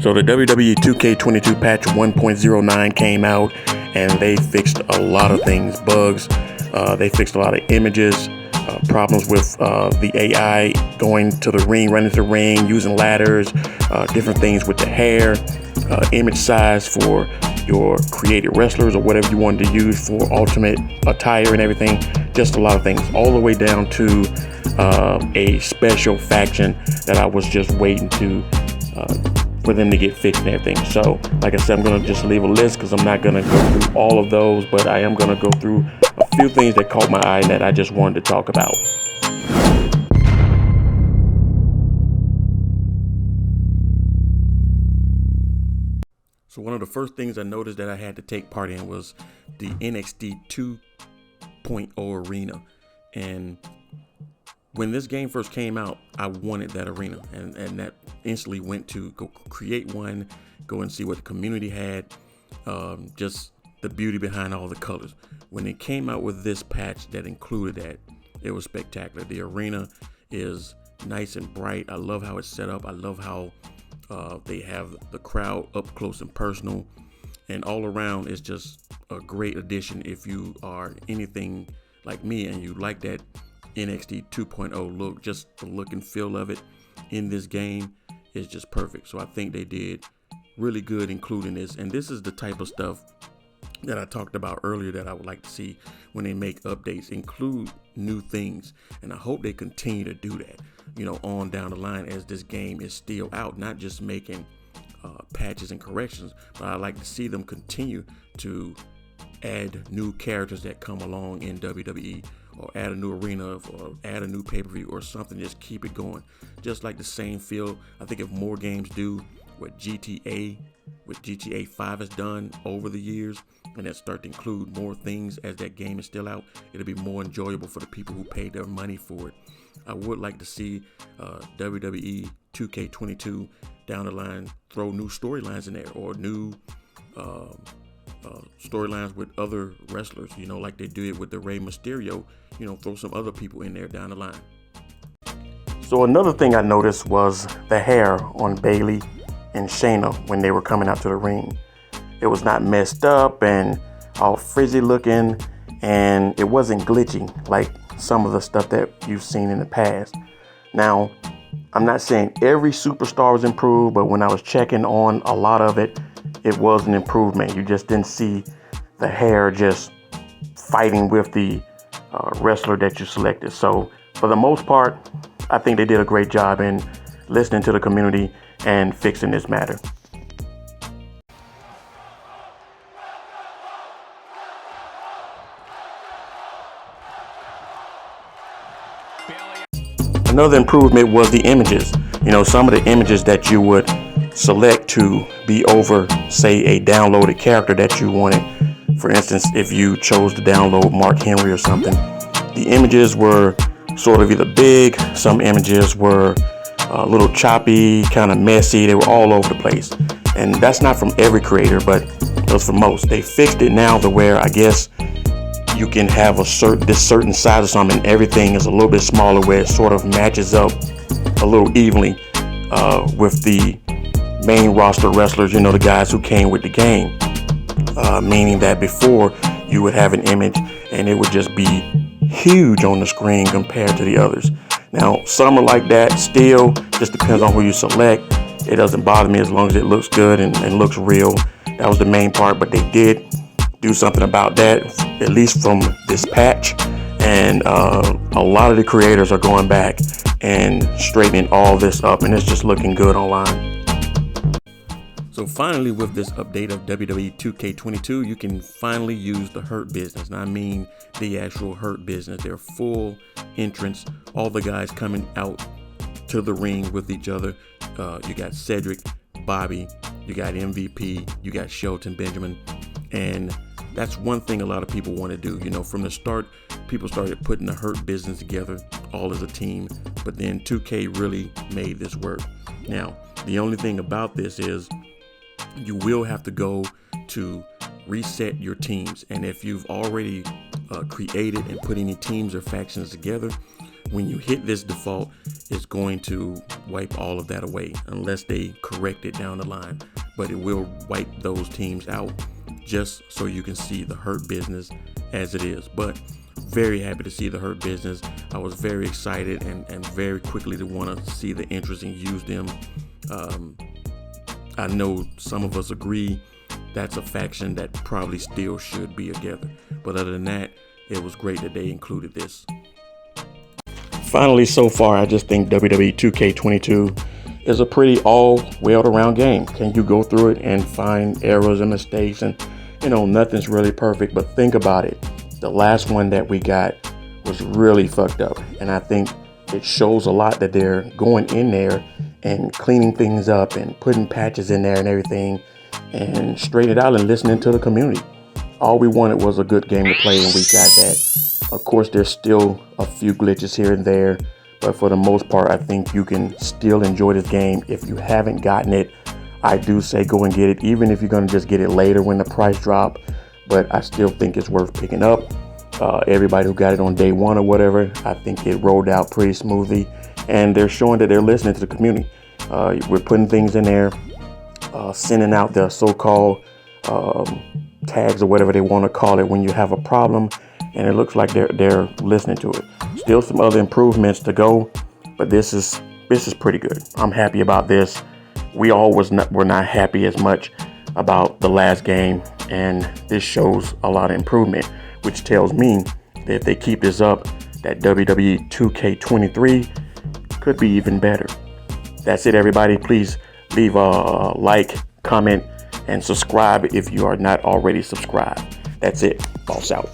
So the WWE 2K22 patch 1.09 came out, and they fixed a lot of things, bugs. They fixed a lot of images, problems with the AI going to the ring, running to the ring, using ladders, different things with the hair, image size for your created wrestlers or whatever you wanted to use for ultimate attire and everything. Just a lot of things, all the way down to a special faction that I was just waiting to for them to get fixed and everything. So like I said, I'm going to just leave a list because I'm not going to go through all of those, but I am going to go through a few things that caught my eye that I just wanted to talk about. So one of the first things I noticed that I had to take part in was the NXT 2.0 arena. And when this game first came out, I wanted that arena, and that instantly went to go create one, go and see what the community had, just the beauty behind all the colors. When it came out with this patch that included that, it was spectacular. The arena is nice and bright. I love how it's set up. I love how they have the crowd up close and personal, and all around is just a great addition if you are anything like me and you like that NXT 2.0 look. Just the look and feel of it in this game is just perfect. So I think they did really good including this, and this is the type of stuff that I talked about earlier that I would like to see when they make updates, include new things, and I hope they continue to do that, you know, on down the line as this game is still out, not just making patches and corrections, but I like to see them continue to add new characters that come along in WWE, or add a new arena, or add a new pay-per-view or something. Just keep it going, just like the same feel. I think if more games do what GTA 5 has done over the years, and that start to include more things as that game is still out, it'll be more enjoyable for the people who paid their money for it. I would like to see WWE 2K22 down the line throw new storylines in there, or new storylines with other wrestlers, you know, like they did with the Rey Mysterio. You know, throw some other people in there down the line. So another thing I noticed was the hair on Bayley and Shayna when they were coming out to the ring. It was not messed up and all frizzy looking, and it wasn't glitchy like some of the stuff that you've seen in the past. Now, I'm not saying every superstar was improved, but when I was checking on a lot of it, it was an improvement. You just didn't see the hair just fighting with the wrestler that you selected. So for the most part, I think they did a great job in listening to the community and fixing this matter. Another improvement was the images. You know, some of the images that you would select to be over, say, a downloaded character that you wanted. For instance, if you chose to download Mark Henry or something, the images were sort of either big, some images were a little choppy, kind of messy. They were all over the place. And that's not from every creator, but it was for most. They fixed it now to where I guess you can have this certain size or something, and everything is a little bit smaller, where it sort of matches up a little evenly with the main roster wrestlers, you know, the guys who came with the game. Meaning that before you would have an image and it would just be huge on the screen compared to the others. Now, some are like that still, just depends on who you select. It doesn't bother me as long as it looks good and looks real. That was the main part, but they did do something about that, at least from this patch. And a lot of the creators are going back and straightening all this up, and it's just looking good online. So finally, with this update of WWE 2K22, you can finally use the Hurt Business. And I mean the actual Hurt Business. Their full entrance, all the guys coming out to the ring with each other. You got Cedric, Bobby, you got MVP, you got Shelton Benjamin. And that's one thing a lot of people want to do. You know, from the start, people started putting the Hurt Business together all as a team. But then 2K really made this work. Now, the only thing about this is you will have to go to reset your teams. And if you've already created and put any teams or factions together, when you hit this default, it's going to wipe all of that away unless they correct it down the line. But it will wipe those teams out just so you can see the Hurt Business as it is. But very happy to see the Hurt Business. I was very excited and very quickly to want to see the interest and use them. I know some of us agree that's a faction that probably still should be together. But other than that, it was great that they included this. Finally, so far, I just think WWE 2K22 is a pretty all-well-around game. Can you go through it and find errors and mistakes? And, nothing's really perfect, but think about it. The last one that we got was really fucked up. And I think it shows a lot that they're going in there and cleaning things up and putting patches in there and everything and straighten it out and listening to the community. All we wanted was a good game to play, and we got that. Of course, there's still a few glitches here and there, but for the most part, I think you can still enjoy this game. If you haven't gotten it, I do say go and get it, even if you're going to just get it later when the price drop. But I still think it's worth picking up. Everybody who got it on day one or whatever, I think it rolled out pretty smoothly, and they're showing that they're listening to the community. We're putting things in there, sending out the so-called tags or whatever they want to call it when you have a problem, and it looks like they're listening to it. Still some other improvements to go, but this is pretty good. I'm happy about this. We were not happy as much about the last game, and this shows a lot of improvement, which tells me that if they keep this up, that WWE 2K23 could be even better. That's it, everybody. Please leave a like, comment, and subscribe if you are not already subscribed. That's it. Boss out.